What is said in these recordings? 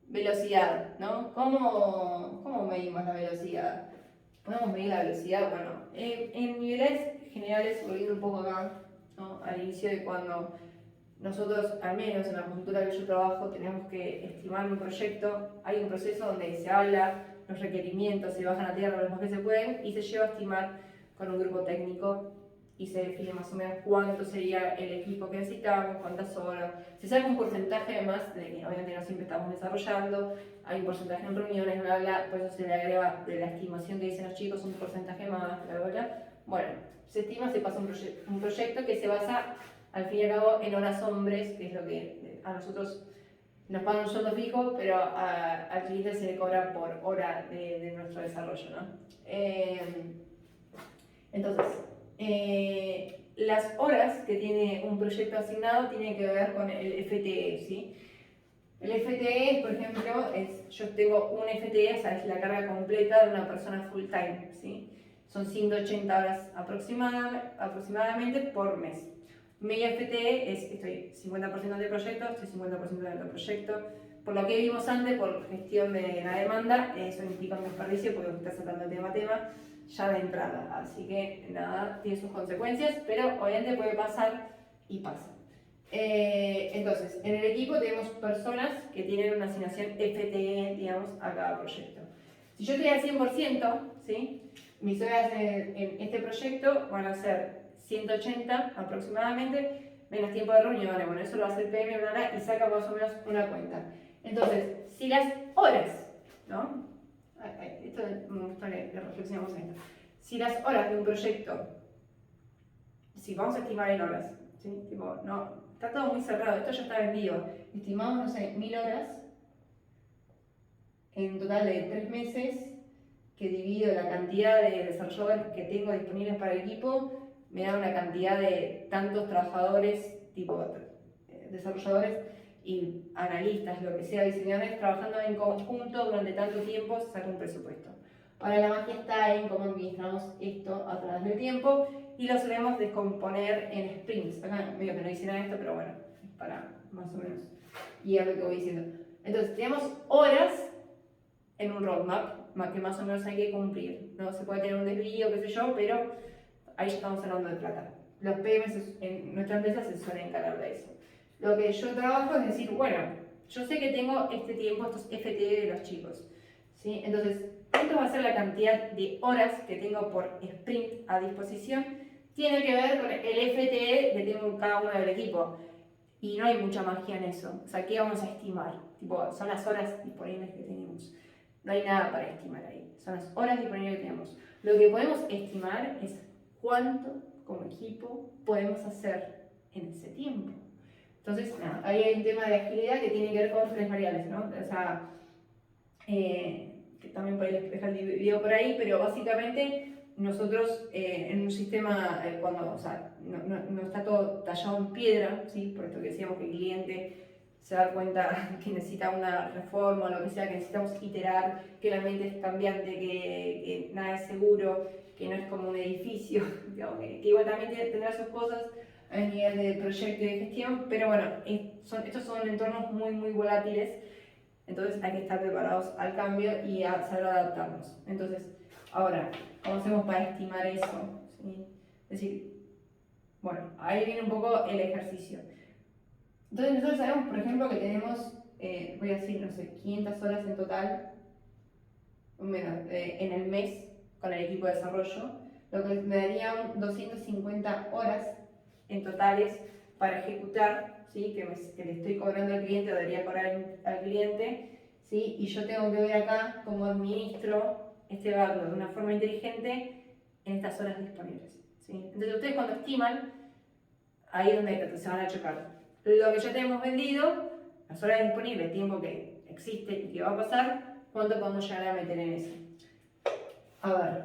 Velocidad, ¿no? ¿Cómo medimos la velocidad? Podemos medir la velocidad, bueno, en niveles generales, volviendo un poco acá, ¿no? Al inicio de cuando nosotros, al menos en la consultora que yo trabajo, tenemos que estimar un proyecto, hay un proceso donde se habla los requerimientos, se bajan a tierra los más que se pueden y se lleva a estimar con un grupo técnico y se define más o menos cuánto sería el equipo que necesitamos, cuántas horas. Se saca un porcentaje además, de que obviamente no siempre estamos desarrollando, hay un porcentaje en reuniones, bla, bla, por eso se le agrega de la estimación que dicen los chicos un porcentaje más, bla, bla, bla. Bueno, se estima, se pasa un proyecto que se basa al fin y al cabo en horas hombres, que es lo que a nosotros nos pagan un sueldo fijo, pero al cliente se le cobra por hora de nuestro desarrollo, ¿no? Entonces, las horas que tiene un proyecto asignado tienen que ver con el FTE, ¿sí? El FTE, por ejemplo, yo tengo un FTE, o sea, es la carga completa de una persona full time, ¿sí? Son 180 horas aproximadamente por mes. Medio FTE es estoy 50% de proyecto, estoy 50% de otro proyecto. Por lo que vimos antes, por gestión de la demanda, eso implica un desperdicio porque estás saltando el tema a tema ya de entrada. Así que nada, tiene sus consecuencias, pero obviamente puede pasar y pasa. Entonces, en el equipo tenemos personas que tienen una asignación FTE, digamos, a cada proyecto. Si yo estoy al 100%, ¿sí? Mis horas en este proyecto van a ser 180 aproximadamente, menos tiempo de reuniones, bueno, eso lo hace el PM, bla, bla, y saca más o menos una cuenta. Entonces, si las horas, ¿no? Esto me gusta que reflexionemos en esto. Si las horas de un proyecto, si vamos a estimar en horas, ¿sí? Tipo, no, está todo muy cerrado, esto ya está vendido. Estimamos, no sé, 1000 horas en un total de 3 meses, que divido la cantidad de desarrolladores que tengo disponibles para el equipo, me da una cantidad de tantos trabajadores, tipo desarrolladores y analistas, lo que sea, diseñadores, trabajando en conjunto durante tanto tiempo, se saca un presupuesto. Ahora la magia está en cómo administramos esto a través del tiempo y lo solemos descomponer en sprints. Acá medio que no hice nada de esto, pero bueno, es para más o menos guiar lo que voy diciendo. Entonces, tenemos horas en un roadmap que más o menos hay que cumplir. No se puede tener un desvío, qué sé yo, pero ahí ya estamos hablando de plata. Los PMs en nuestra empresa se suelen encargar de eso. Lo que yo trabajo es decir, bueno, yo sé que tengo este tiempo, estos FTE de los chicos, ¿sí? Entonces, esto va a ser la cantidad de horas que tengo por sprint a disposición. Tiene que ver con el FTE que tengo en cada uno del equipo. Y no hay mucha magia en eso. O sea, ¿qué vamos a estimar? Tipo, son las horas disponibles que tenemos. No hay nada para estimar ahí. Son las horas disponibles que tenemos. Lo que podemos estimar es cuánto, como equipo, podemos hacer en ese tiempo. Entonces, nada, ahí hay un tema de agilidad que tiene que ver con 3 variables, ¿no? O sea, que también podéis dejar el video por ahí, pero básicamente nosotros en un sistema, cuando, o sea, no está todo tallado en piedra, ¿sí? Por esto que decíamos que el cliente se da cuenta que necesita una reforma o lo que sea, que necesitamos iterar, que la mente es cambiante, que nada es seguro, que no es como un edificio, digamos, que igual también tendrá sus cosas a nivel de proyecto y de gestión, pero bueno, estos son entornos muy, muy volátiles, entonces hay que estar preparados al cambio y a saber adaptarnos. Entonces, ahora, ¿cómo hacemos para estimar eso? ¿Sí? Es decir, bueno, ahí viene un poco el ejercicio. Entonces nosotros sabemos, por ejemplo, que tenemos, voy a decir, no sé, 500 horas en total, menos, en el mes con el equipo de desarrollo, lo que me daría 250 horas en totales para ejecutar, ¿sí? que le estoy cobrando al cliente o debería cobrar al cliente, ¿sí? Y yo tengo que ver acá cómo administro este valor de una forma inteligente en estas horas disponibles. ¿Sí? Entonces ustedes cuando estiman, ahí es donde se van a chocar. Lo que ya tenemos vendido, las horas disponibles, el tiempo que existe y que va a pasar, ¿cuánto podemos llegar a meter en eso? A ver,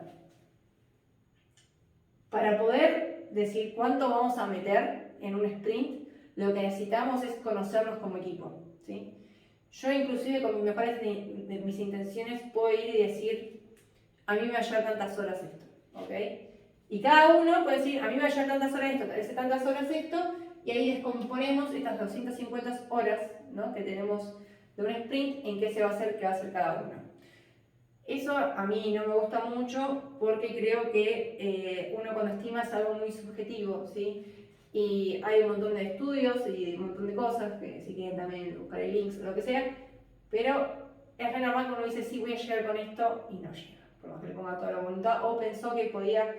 para poder decir cuánto vamos a meter en un sprint, lo que necesitamos es conocernos como equipo, ¿sí? Yo inclusive con mis mejores de mis intenciones puedo ir y decir, a mí me va a llevar tantas horas esto, ¿ok? Y cada uno puede decir, a mí me va a llevar tantas horas esto, tantas horas esto, y ahí descomponemos estas 250 horas, ¿no?, que tenemos de un sprint en qué se va a hacer, qué va a hacer cada uno. Eso a mí no me gusta mucho porque creo que uno cuando estima es algo muy subjetivo, ¿sí? Y hay un montón de estudios y un montón de cosas, que si quieren también buscar links o lo que sea, pero es re normal que uno dice, sí, voy a llegar con esto y no llega, por más que le ponga toda la voluntad, o pensó que podía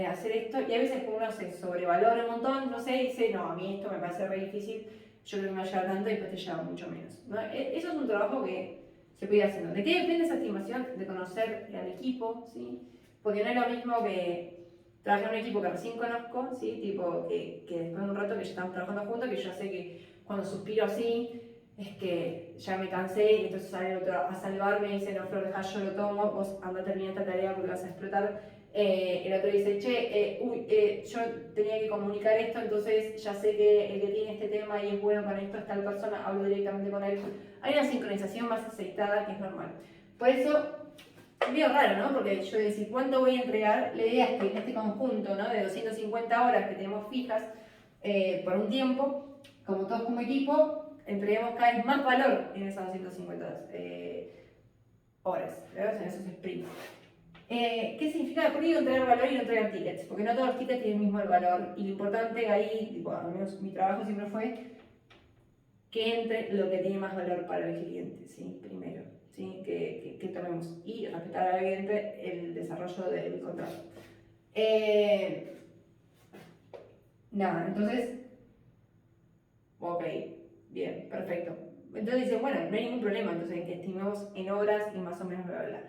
hacer esto, y a veces uno se sobrevalora un montón, no sé, y dice, no, a mí esto me parece re difícil, yo creo que me va a llegar tanto y después te lleva mucho menos, ¿no? Eso es un trabajo que se puede ir haciendo. ¿De qué depende esa estimación? De conocer al equipo, ¿sí? Porque no es lo mismo que trabajar en un equipo que recién conozco, ¿sí? Tipo, que después de un rato que ya estamos trabajando juntos, que yo sé que cuando suspiro así, es que ya me cansé y entonces sale el otro a salvarme y dice, no, Flor, deja, yo lo tomo, vos anda a terminar esta tarea porque vas a explotar. El otro dice, che, yo tenía que comunicar esto, entonces ya sé que el que tiene este tema y es bueno con esto es tal persona, hablo directamente con él. Hay una sincronización más aceitada que es normal. Por eso, es medio raro, ¿no? Porque yo decir, ¿cuánto voy a entregar? La idea es que en este conjunto, ¿no?, de 250 horas que tenemos fijas por un tiempo, como todos como equipo, entreguemos cada vez más valor en esas 250 horas, ¿verdad?, en esos sprints. ¿Qué significa? ¿Por qué digo entregar valor y no entregar tickets? Porque no todos los tickets tienen el mismo valor, y lo importante ahí, tipo, al menos mi trabajo siempre fue que entre lo que tiene más valor para el cliente, ¿sí? Primero, ¿sí? Que tomemos, y respetar al cliente el desarrollo del contrato. Nada, entonces, ok, bien, perfecto. Entonces dicen, bueno, no hay ningún problema, entonces que estimemos en horas y más o menos bla, bla, bla.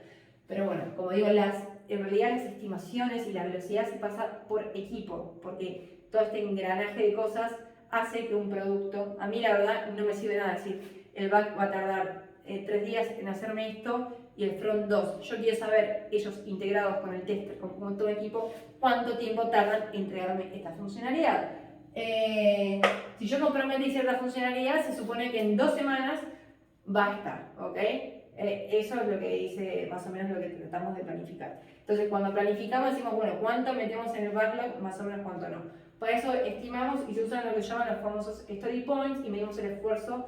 Pero bueno, como digo, en realidad las estimaciones y la velocidad se pasa por equipo, porque todo este engranaje de cosas hace que un producto, a mí la verdad no me sirve nada decir, el back va a tardar 3 días en hacerme esto y el front 2. Yo quiero saber, ellos integrados con el tester, con todo el equipo, cuánto tiempo tardan en entregarme esta funcionalidad. Si yo comprometí cierta funcionalidad, se supone que en 2 semanas va a estar, ¿ok? Eso es lo que dice más o menos lo que tratamos de planificar. Entonces, cuando planificamos decimos, bueno, ¿cuánto metemos en el backlog? Más o menos cuánto no. Para eso estimamos y se usan lo que llaman los famosos story points y medimos el esfuerzo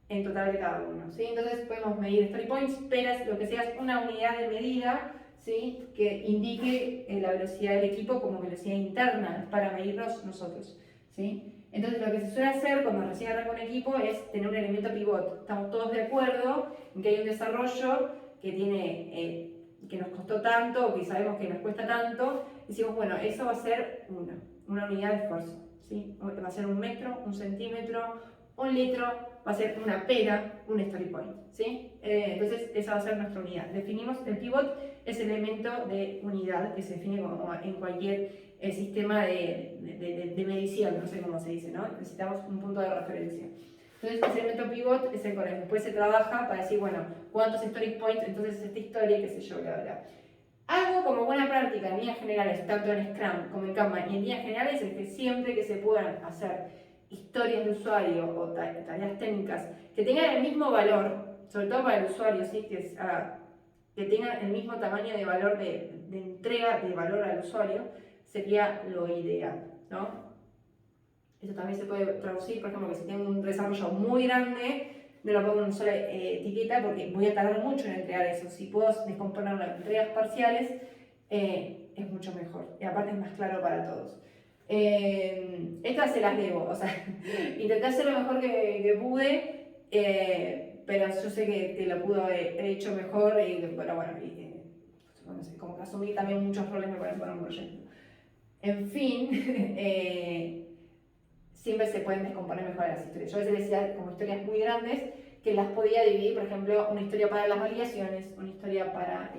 en total de cada uno, ¿sí? Entonces podemos medir story points, pero lo que sea es una unidad de medida, ¿sí?, que indique la velocidad del equipo como velocidad interna para medirnos nosotros, ¿sí? Entonces lo que se suele hacer cuando recién arranca un equipo es tener un elemento pivot. Estamos todos de acuerdo en que hay un desarrollo que tiene, que nos costó tanto o que sabemos que nos cuesta tanto. Decimos, bueno, eso va a ser una unidad de esfuerzo, ¿sí? Va a ser 1 metro, 1 centímetro, 1 litro, va a ser una pera, un story point, ¿sí? Entonces esa va a ser nuestra unidad. Definimos el pivot, es el elemento de unidad que se define como en cualquier sistema de medición, no sé cómo se dice, ¿no? Necesitamos un punto de referencia. Entonces ese elemento pivot es el con el que después se trabaja para decir, bueno, ¿cuántos story points? Entonces esta historia, qué sé yo, bla, bla. Algo como buena práctica en líneas generales, tanto en Scrum como en Kanban y en líneas generales, es que siempre que se puedan hacer historias de usuario o tareas técnicas que tengan el mismo valor, sobre todo para el usuario, ¿sí?, que tengan el mismo tamaño de valor de entrega de valor al usuario, sería lo ideal, ¿no? Eso también se puede traducir, por ejemplo, que si tengo un desarrollo muy grande, no lo pongo en una sola etiqueta porque voy a tardar mucho en entregar eso. Si puedo descomponerlo en entregas parciales, es mucho mejor. Y aparte es más claro para todos. Estas se las debo, o sea, intenté hacer lo mejor que pude, pero yo sé que lo pudo haber hecho mejor, pero bueno, no sé, como que asumí también muchos roles me parece para un proyecto. En fin, siempre se pueden descomponer mejor las historias. Yo a veces decía como historias muy grandes que las podía dividir, por ejemplo, una historia para las validaciones, una historia para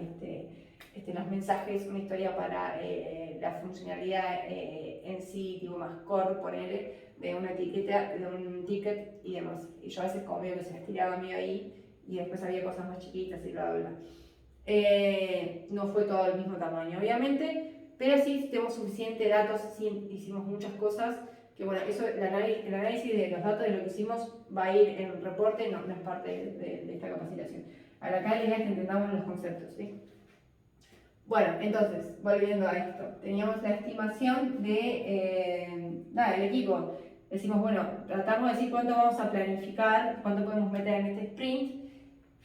los mensajes, una historia para la funcionalidad en sí, tipo más core, ponerle, de una etiqueta, de un ticket y demás. Y yo a veces como medio que se estiraba medio ahí y después había cosas más chiquitas y bla, bla, bla. No fue todo el mismo tamaño, obviamente, pero sí tenemos suficiente datos, sí hicimos muchas cosas, que bueno, eso, el análisis de los datos de lo que hicimos va a ir en el reporte, no es parte de esta capacitación. Ahora acá la idea es que entendamos los conceptos, ¿sí? Bueno, entonces, volviendo a esto, teníamos la estimación de, del equipo. decimos, bueno, tratamos de decir cuánto vamos a planificar, cuánto podemos meter en este sprint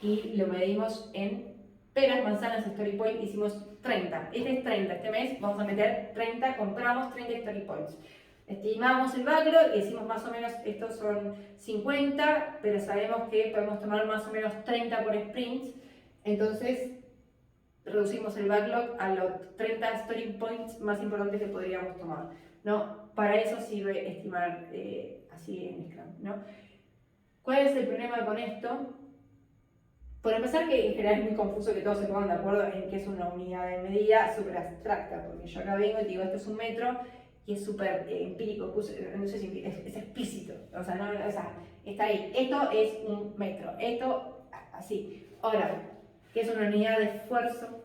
y lo medimos en peras, manzanas, story point, hicimos 30. Este es 30, este mes vamos a meter 30, compramos 30 story points. Estimamos el backlog y decimos más o menos estos son 50, pero sabemos que podemos tomar más o menos 30 por sprint, entonces reducimos el backlog a los 30 story points más importantes que podríamos tomar, ¿no? Para eso sirve estimar así en Scrum, ¿no? ¿Cuál es el problema con esto? Por empezar, que en general es muy confuso que todos se pongan de acuerdo en qué es una unidad de medida súper abstracta, porque yo acá vengo y digo, esto es un metro, y es súper empírico, no sé si es explícito, o sea, no, o sea, está ahí, esto es un metro, esto así. Ahora, ¿qué es una unidad de esfuerzo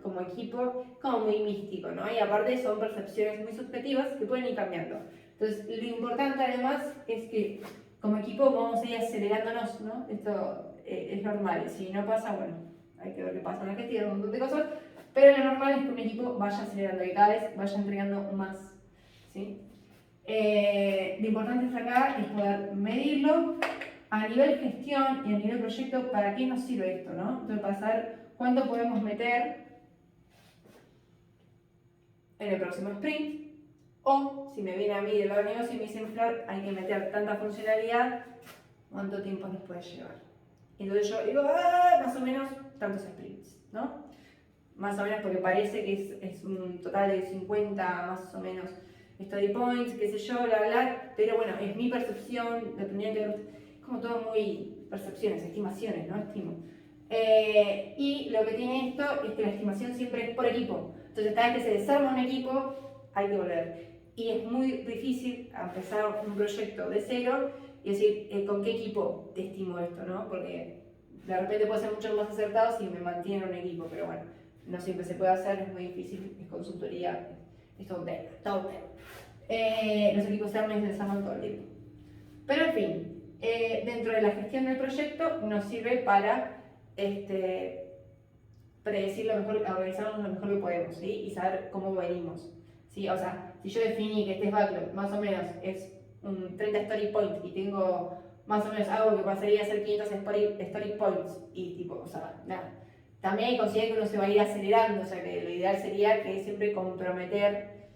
como equipo? Como muy místico, ¿no? Y aparte son percepciones muy subjetivas que pueden ir cambiando. Entonces, lo importante además es que como equipo vamos a ir acelerándonos, ¿no? Esto es normal, si no pasa, bueno, hay que ver qué pasa en la gestión, un montón de cosas, pero lo normal es que un equipo vaya acelerando y cada vez vaya entregando más, ¿sí? Lo importante es acá es poder medirlo a nivel gestión y a nivel proyecto, ¿para qué nos sirve esto, no? Entonces, para saber cuánto podemos meter en el próximo sprint, o si me viene a mí del lado de negocio y me dicen, Flor, hay que meter tanta funcionalidad, ¿cuánto tiempo nos puede llevar? Entonces yo digo, más o menos tantos sprints, ¿no? Más o menos porque parece que es un total de 50 más o menos study points, qué sé yo, bla, bla, pero bueno, es mi percepción, dependiendo de, como todo muy percepciones, estimaciones, ¿no? Estimo. Y lo que tiene esto es que la estimación siempre es por equipo. Entonces cada vez que se desarma un equipo, hay que volver. Y es muy difícil empezar un proyecto de cero y decir, ¿con qué equipo te estimo esto, no? Porque de repente puede ser mucho más acertado si me mantiene un equipo, pero bueno, no siempre se puede hacer, es muy difícil, es consultoría, es todo un tema, todo un tema. Los equipos se arman y se desarman todo el tiempo. Pero en fin, dentro de la gestión del proyecto nos sirve para predecir lo mejor, organizarnos lo mejor que podemos, ¿sí? Y saber cómo venimos, ¿sí? O sea, si yo definí que este backlog más o menos es un 30 story points y tengo más o menos algo que pasaría a ser 500 story points y tipo, o sea, nada. También hay que considerar que uno se va a ir acelerando, o sea que lo ideal sería que siempre comprometer,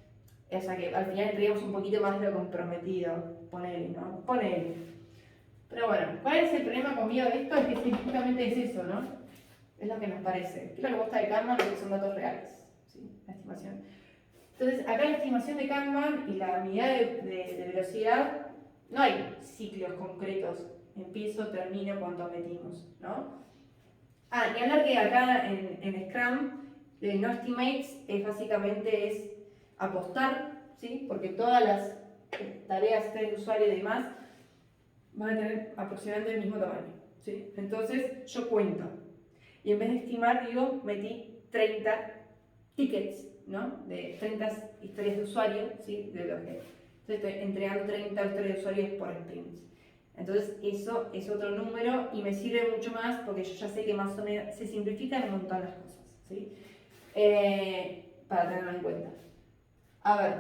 o sea que al final entreguemos un poquito más de lo comprometido, ponele, ¿no? Ponele. Pero bueno, ¿cuál es el problema conmigo de esto? Es que justamente es eso, ¿no? Es lo que nos parece. ¿Qué es lo que me gusta de Kanban? Lo que son datos reales, ¿sí? La estimación. Entonces, acá en la estimación de Kanban y la unidad de velocidad, no hay ciclos concretos. Empiezo, termino, cuánto metimos, ¿no? Ni hablar que acá en Scrum, el no estimates es básicamente apostar, ¿sí? Porque todas las tareas del usuario y demás van a tener aproximadamente el mismo tamaño, ¿sí? Entonces, yo cuento. Y en vez de estimar, digo, metí 30 tickets, ¿no? De 30 historias de usuario, ¿sí? De los que, entonces estoy entregando 30 historias de usuarios por sprints. Entonces eso es otro número y me sirve mucho más porque yo ya sé que más o menos se simplifican un montón las cosas, ¿sí? Para tenerlo en cuenta. A ver,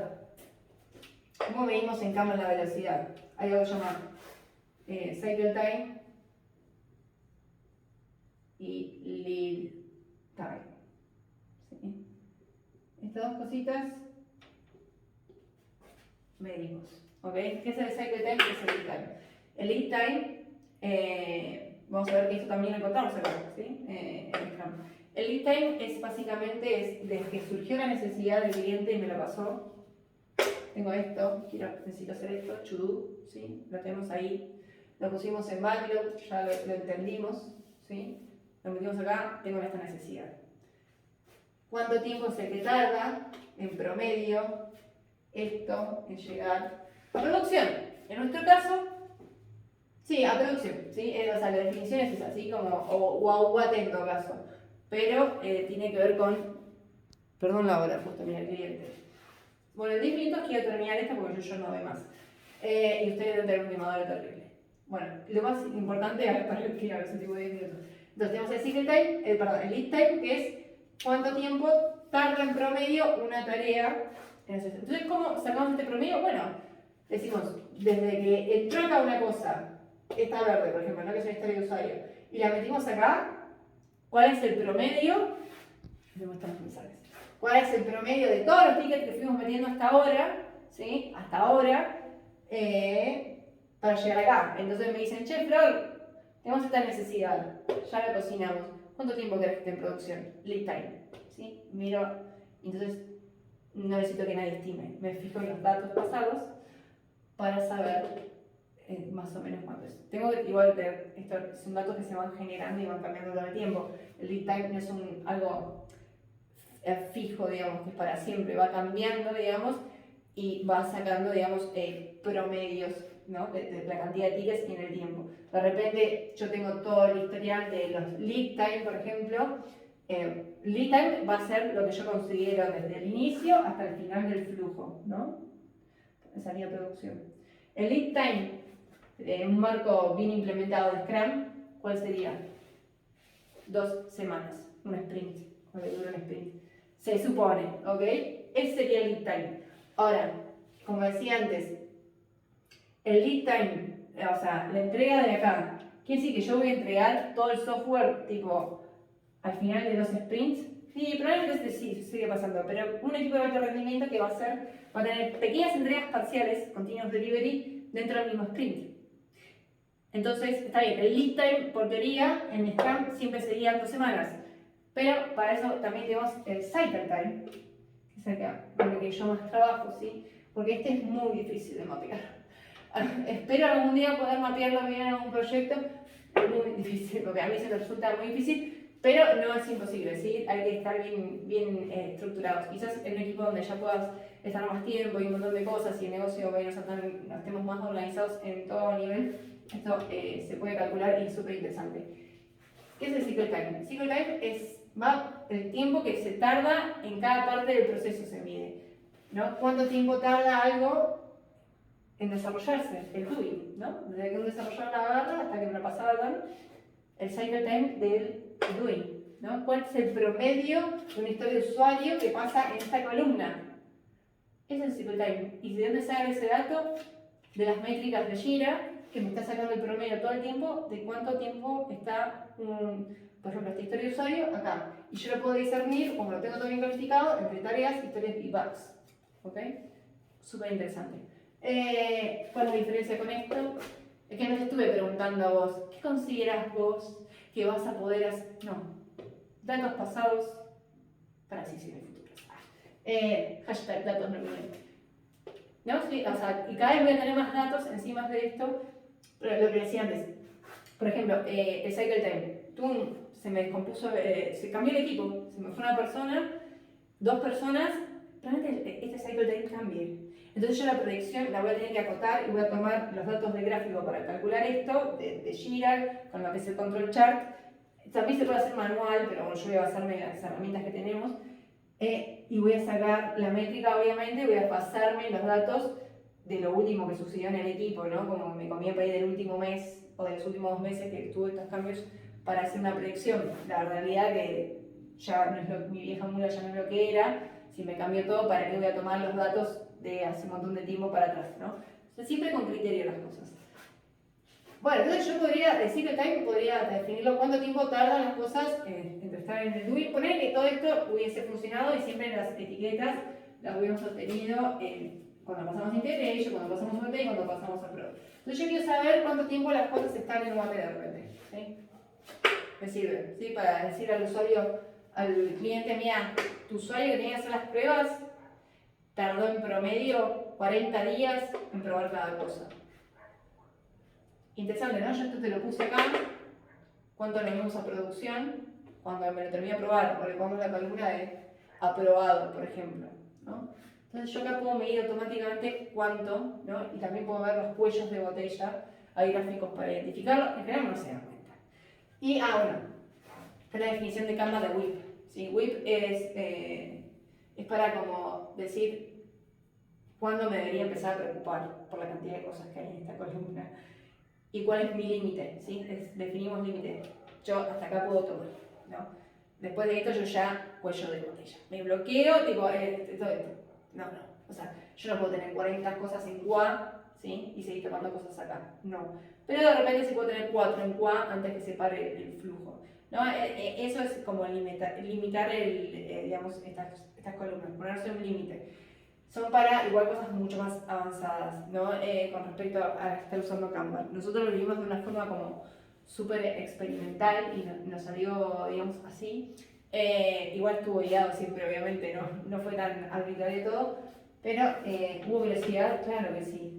¿cómo medimos en Kanban la velocidad? Hay algo llamado cycle time y lead time. ¿Sí? Estas dos cositas medimos. ¿Ok? ¿Qué es el cycle time? ¿Qué es el lead time? El lead time, vamos a ver que esto también lo encontramos acá, ¿sí? En Scrum. El lead time es básicamente desde que surgió la necesidad del cliente y me lo pasó. Tengo esto, necesito hacer esto, to do, ¿sí? Lo tenemos ahí. Lo pusimos en backlog, ya lo entendimos, ¿sí? Lo metimos acá, tengo esta necesidad. ¿Cuánto tiempo es el que tarda, en promedio, esto en llegar a producción? En nuestro caso, sí, a producción, ¿sí? O sea, la definición es así como, o a UAT en todo caso, pero tiene que ver con, perdón la hora, justo mira el cliente. Bueno, en 10 minutos quiero terminar esta porque yo no doy más. Y ustedes deben tener un quemador terrible. Bueno, lo más importante es para el final, los últimos 10 minutos. Entonces tenemos el cycle time, el lead time, que es cuánto tiempo tarda en promedio una tarea en ese. Entonces, ¿cómo sacamos este promedio? Bueno, decimos, desde que entró acá una cosa, esta verde, por ejemplo, ¿no? Que es una historia de usuario, y la metimos acá, ¿cuál es el promedio? Me muestran los mensajes. ¿Cuál es el promedio de todos los tickets que fuimos metiendo hasta ahora? ¿Sí? Hasta ahora, para llegar acá. Entonces me dicen, che, Flor, tenemos esta necesidad, ya la cocinamos. ¿Cuánto tiempo querés que esté en producción? Lead time. ¿Sí? Miro, entonces no necesito que nadie estime. Me fijo en los datos pasados para saber más o menos cuánto es. Tengo que igual ver, estos son datos que se van generando y van cambiando todo el tiempo. El lead time no es algo fijo, digamos, que es para siempre, va cambiando, digamos, y va sacando, digamos, promedios, ¿no? De la cantidad de tickets y en el tiempo. De repente yo tengo todo el historial de los lead time, por ejemplo. Lead time va a ser lo que yo considero desde el inicio hasta el final del flujo, ¿no? Salida de producción. El lead time, en un marco bien implementado de Scrum, ¿cuál sería? 2 semanas, un sprint, o que dura un sprint. Se supone, ¿ok? Ese sería el lead time. Ahora, como decía antes, el lead time, o sea, la entrega de acá, quiere decir que yo voy a entregar todo el software, tipo, al final de 2 sprints. Sí, probablemente sí, sigue pasando, pero un equipo de alto rendimiento que va a tener pequeñas entregas parciales, continuous delivery, dentro del mismo sprint. Entonces, está bien, el lead time, por teoría, en Scrum siempre sería 2 semanas. Pero para eso también tenemos el cycle time, que es el con el que yo más trabajo, ¿sí? Porque este es muy difícil de mapear. Espero algún día poder mapearlo bien en algún proyecto, es muy difícil, porque a mí se me resulta muy difícil, pero no es imposible, ¿sí? Hay que estar bien estructurados. Quizás en un equipo donde ya puedas estar más tiempo y un montón de cosas y el negocio nos estemos más organizados en todo nivel, esto se puede calcular y es súper interesante. ¿Qué es el cycle time? El cycle time es el tiempo que se tarda en cada parte del proceso, se mide, ¿no? ¿Cuánto tiempo tarda algo en desarrollarse? El doing, ¿no? Desde que un desarrollador la agarra hasta que me la pasa al done, el cycle time del doing, ¿no? ¿Cuál es el promedio de una historia de usuario que pasa en esta columna? Ese es el cycle time. ¿Y de dónde sale ese dato? De las métricas de Jira, que me está sacando el promedio todo el tiempo de cuánto tiempo está, por ejemplo, esta historia de usuario acá. Y yo lo puedo discernir, como lo tengo todo bien calificado, entre tareas, historias y bugs. ¿Ok? Súper interesante. ¿Cuál es la diferencia con esto? Es que no te estuve preguntando a vos, ¿qué consideras vos que vas a poder hacer? No. Datos pasados para decisiones futuras. Hashtag datos no mienten. ¿No? Sí, o sea, y cada vez voy a tener más datos encima de esto, pero lo que decía antes, por ejemplo, el cycle time, se me descompuso, se cambió el equipo, se me fue una persona, 2 personas, realmente este cycle time cambie. Entonces yo la predicción la voy a tener que acotar y voy a tomar los datos del gráfico para calcular esto, de Jira, con lo que es el control chart. También se puede hacer manual, pero bueno, yo voy a basarme en las herramientas que tenemos. Y voy a sacar la métrica, obviamente, voy a pasarme los datos de lo último que sucedió en el equipo, ¿no? Como me conviene para ir del último mes o de los últimos 2 meses que tuve estos cambios para hacer una predicción. La realidad que ya no es mi vieja mula ya no es lo que era, si me cambió todo, ¿para qué voy a tomar los datos de hace un montón de tiempo para atrás, ¿no? O sea, siempre con criterio las cosas. Bueno, entonces yo podría decir que time podría definirlo cuánto tiempo tardan las cosas entre estar en el doing. Poner que todo esto hubiese funcionado y siempre las etiquetas las hubiéramos obtenido cuando pasamos a integration, cuando pasamos a UAT y cuando pasamos a Pro. Entonces yo quiero saber cuánto tiempo las cosas están en UAT de repente. ¿Sí? Me sirve, ¿sí? Para decir al usuario, al cliente, mira, tu usuario que tenía que hacer las pruebas tardó en promedio 40 días en probar cada cosa. Interesante, ¿no? Yo esto te lo puse acá, cuánto lo vimos a producción, cuando me lo terminé de probar, o le pongo la columna de aprobado, por ejemplo, ¿no? Entonces yo acá puedo medir automáticamente cuánto, ¿no? Y también puedo ver los cuellos de botella, hay gráficos para identificarlo, en general no se dan cuenta. Y, bueno, esta es la definición de Canva de WIP, ¿sí? WIP es para como decir cuándo me debería empezar a preocupar por la cantidad de cosas que hay en esta columna. ¿Y cuál es mi límite? ¿Sí? Definimos límite. Yo hasta acá puedo tomar, ¿no? Después de esto yo ya cuello de botella. Me bloqueo, tipo, todo esto. No. O sea, yo no puedo tener 40 cosas en QA ¿sí? Y seguir tomando cosas acá. No. Pero de repente sí puedo tener 4 en QA antes que se pare el flujo. ¿No? Eso es como limitar digamos, estas columnas, ponerse un límite. Son para igual cosas mucho más avanzadas, ¿no? Con respecto a estar usando Kanban. Nosotros lo vivimos de una forma como súper experimental y nos salió, digamos, así. Igual estuvo guiado siempre, obviamente, no fue tan arbitrario todo, pero hubo velocidad, claro que sí.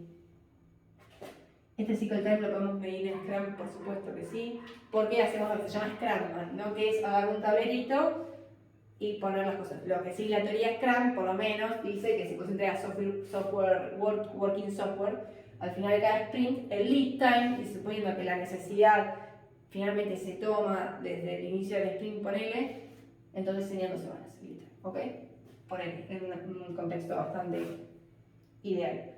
Este cycle time lo podemos medir en Scrum, por supuesto que sí, porque hacemos lo que se llama Scrum, ¿no? Que es agarrar un tablerito y poner las cosas. Lo que sí, la teoría Scrum, por lo menos, dice que si vos entregas working software, al final de cada sprint, el lead time, y suponiendo que la necesidad finalmente se toma desde el inicio del sprint, ponele, entonces serían 2 semanas, lead time, ¿ok? Ponele, en un contexto bastante ideal.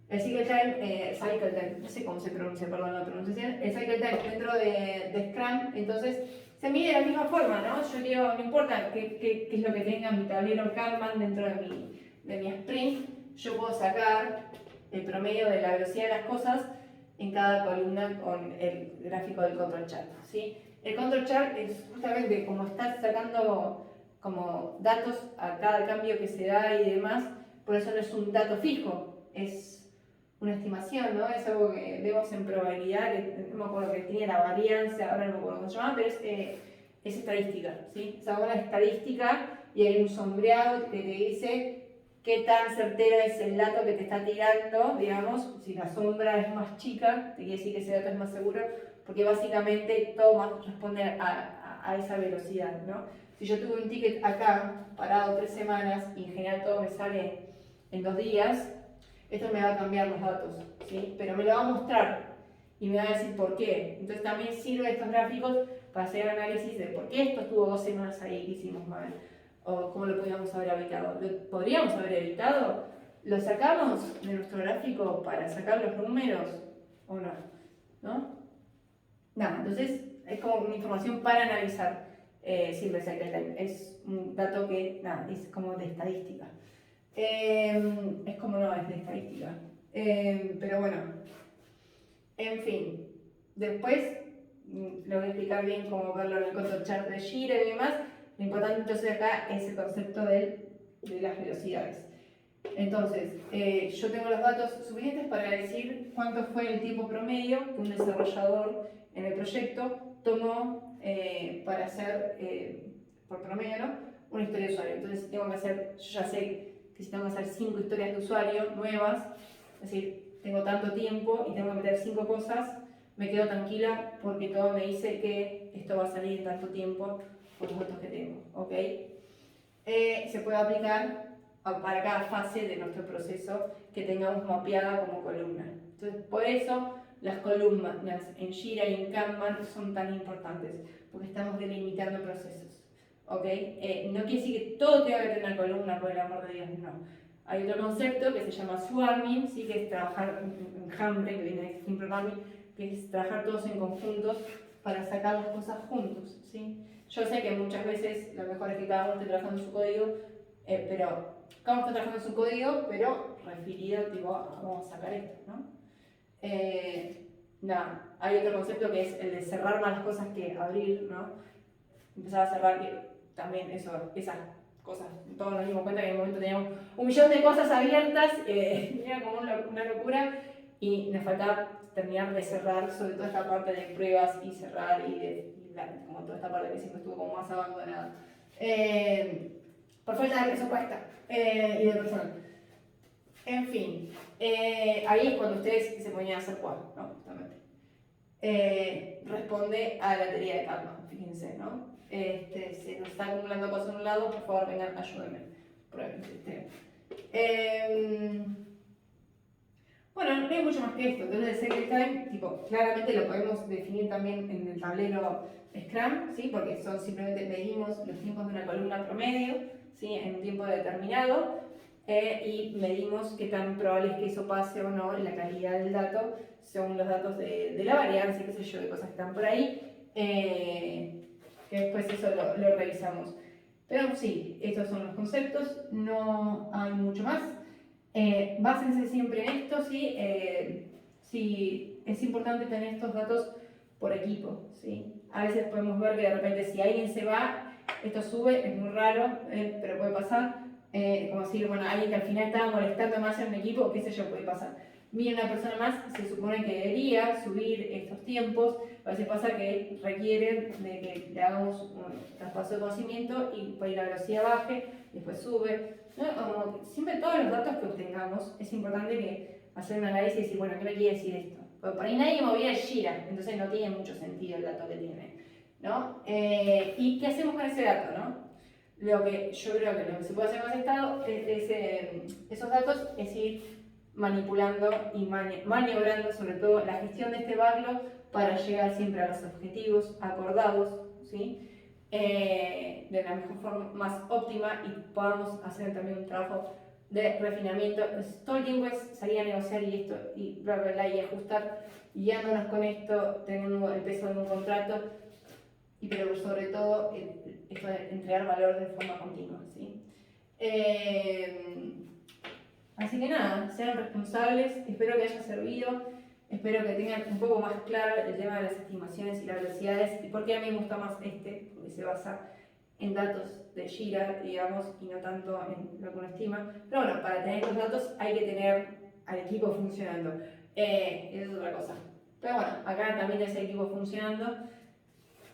El cycle time, no sé cómo se pronuncia, perdón la pronunciación, el cycle time dentro de Scrum, entonces se mide de la misma forma, ¿no? Yo digo, no importa qué es lo que tenga mi tablero Kanban dentro de mi sprint, yo puedo sacar el promedio de la velocidad de las cosas en cada columna con el gráfico del control chart, ¿sí? El control chart es justamente como estar sacando como datos a cada cambio que se da y demás, por eso no es un dato fijo, es una estimación, ¿no? Es algo que vemos en probabilidad, que no me acuerdo que tiene la varianza, ahora no me acuerdo cómo se llama, pero es estadística, ¿sí? Es una estadística y hay un sombreado que te dice qué tan certero es el dato que te está tirando, digamos, si la sombra es más chica, te quiere decir que ese dato es más seguro, porque básicamente todo más responde a esa velocidad, ¿no? Si yo tuve un ticket acá, parado 3 semanas, y en general todo me sale en 2 días, esto me va a cambiar los datos, ¿sí? Pero me lo va a mostrar y me va a decir por qué. Entonces también sirven estos gráficos para hacer análisis de por qué esto estuvo 2 semanas ahí que hicimos mal, o cómo lo podríamos haber evitado. ¿Lo podríamos haber evitado? ¿Lo sacamos de nuestro gráfico para sacar los números o no? ¿No? Nada, entonces es como una información para analizar siempre cycle time. Es un dato que, nada, es como de estadística. Es como no, es de estadística. Pero bueno, en fin. Después lo voy a explicar bien cómo verlo en el control chart de Jira y demás. Lo importante entonces acá es el concepto de las velocidades. Entonces, yo tengo los datos suficientes para decir cuánto fue el tiempo promedio que un desarrollador en el proyecto tomó para hacer, por promedio, ¿no? Una historia de usuario. Entonces, tengo que hacer, yo ya sé que si tengo que hacer 5 historias de usuario nuevas, es decir, tengo tanto tiempo y tengo que meter 5 cosas, me quedo tranquila porque todo me dice que esto va a salir en tanto tiempo por los datos que tengo, ¿ok? Se puede aplicar para cada fase de nuestro proceso que tengamos mapeada como columna. Entonces, por eso las columnas en Jira y en Kanban son tan importantes, porque estamos delimitando procesos. ¿Ok? No quiere decir que todo tenga que tener una columna, por el amor de Dios, no. Hay otro concepto que se llama swarming, ¿sí? Que es trabajar en Hambre, que viene de Extreme Programming, que es trabajar todos en conjuntos para sacar las cosas juntos, ¿sí? Yo sé que muchas veces lo mejor es que cada uno esté trabajando en su código, pero cada uno está trabajando en su código, pero referido tipo, vamos a sacar esto, ¿no? Nada, hay otro concepto que es el de cerrar más las cosas que abrir, ¿no? Empezar a cerrar que también esas cosas, todos nos dimos cuenta que en un momento teníamos 1.000.000 de cosas abiertas, era como una locura y nos faltaba terminar de cerrar, sobre todo esta parte de pruebas y cerrar como toda esta parte que siempre estuvo como más abandonada. Por falta de presupuesto y de personal. En fin, ahí es cuando ustedes se ponían a hacer quad, ¿no? Justamente. Responde a la teoría de Kalman, fíjense, ¿no? Se nos está acumulando cosas en un lado, por favor, vengan, ayúdenme. Prueben el sistema. Bueno, no hay mucho más que esto. Entonces, el cycle time, tipo, claramente lo podemos definir también en el tablero Scrum, ¿sí? Porque simplemente medimos los tiempos de una columna promedio, ¿sí? En un tiempo determinado, y medimos qué tan probable es que eso pase o no en la calidad del dato, según los datos de la varianza, qué sé yo, de cosas que están por ahí, que después eso lo revisamos. Pero sí, estos son los conceptos, no hay mucho más. Básense siempre en esto, ¿sí? Sí, es importante tener estos datos por equipo, ¿sí? A veces podemos ver que de repente si alguien se va, esto sube, es muy raro, pero puede pasar. Como decir, bueno, alguien que al final estaba molestando más en un equipo, qué sé yo, puede pasar. Viene una persona más, se supone que debería subir estos tiempos, a veces pasa que requieren de que le hagamos un traspaso de conocimiento y por ahí la velocidad baje, después sube. ¿No? Como siempre todos los datos que obtengamos, es importante que hacer un análisis y decir, bueno, ¿qué me quiere decir esto? Porque por ahí nadie movía el Jira, entonces no tiene mucho sentido el dato que tiene, ¿no? ¿Y qué hacemos con ese dato, no? Lo que yo creo que lo que se puede hacer con ese estado, esos datos, es ir manipulando y maniobrando sobre todo la gestión de este backlog para llegar siempre a los objetivos acordados, ¿sí? De la mejor forma, más óptima, y podamos hacer también un trabajo de refinamiento. Todo el tiempo es salir a negociar y esto, y bla, bla, bla, y ajustar, guiándonos con esto, teniendo el peso de un contrato, pero sobre todo esto de entregar valor de forma continua, ¿sí? Así que nada, sean responsables, espero que haya servido, espero que tengan un poco más claro el tema de las estimaciones y las velocidades, y por qué a mí me gusta más porque se basa en datos de Jira, digamos, y no tanto en lo que uno estima. Pero bueno, para tener estos datos hay que tener al equipo funcionando. Eso es otra cosa. Pero bueno, acá también tenés el equipo funcionando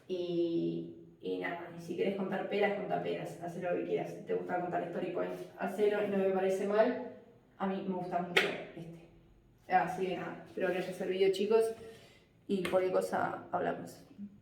y nada, y si querés contar peras, contá peras, haz lo que quieras. Si te gusta contar story points, hacelo, no me parece mal. A mí me gusta mucho este. Así que nada, espero que haya servido, chicos, y cualquier cosa hablamos.